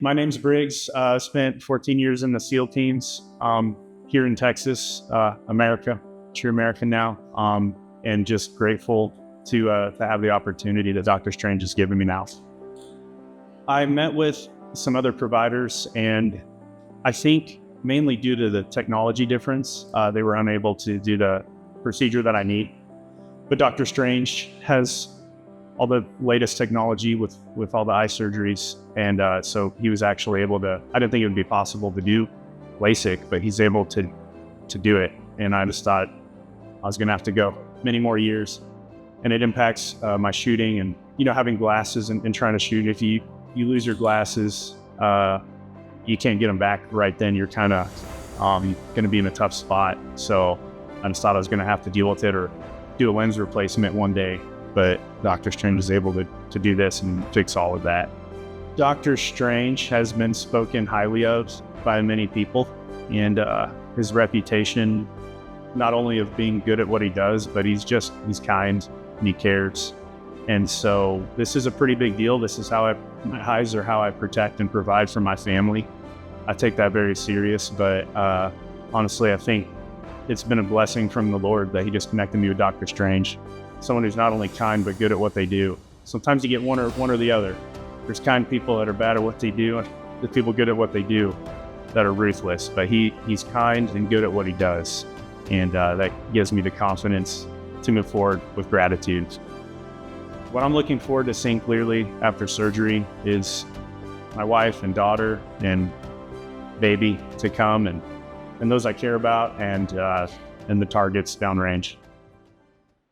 My name's Briggs. Spent 14 years in the SEAL teams here in Texas, America, true American now, and just grateful to have the opportunity that Dr. Strange has given me now. I met with some other providers, and I think mainly due to the technology difference, they were unable to do the procedure that I need. But Dr. Strange has all the latest technology with all the eye surgeries. And so he was actually able to, I didn't think it would be possible to do LASIK, but he's able to do it. And I just thought I was gonna have to go many more years. And it impacts my shooting and, having glasses and trying to shoot. If you lose your glasses, you can't get them back right then. You're kind of gonna be in a tough spot. So I just thought I was gonna have to deal with it or do a lens replacement one day. But Dr. Strange is able to do this and fix all of that. Dr. Strange has been spoken highly of by many people, and his reputation, not only of being good at what he does, but he's kind and he cares. And so this is a pretty big deal. This is my eyes are how I protect and provide for my family. I take that very serious, but honestly, I think it's been a blessing from the Lord that he just connected me with Dr. Strange. Someone who's not only kind, but good at what they do. Sometimes you get one or the other. There's kind people that are bad at what they do, and there's people good at what they do that are ruthless, but he's kind and good at what he does. And that gives me the confidence to move forward with gratitude. What I'm looking forward to seeing clearly after surgery is my wife and daughter and baby to come, and those I care about, and the targets downrange.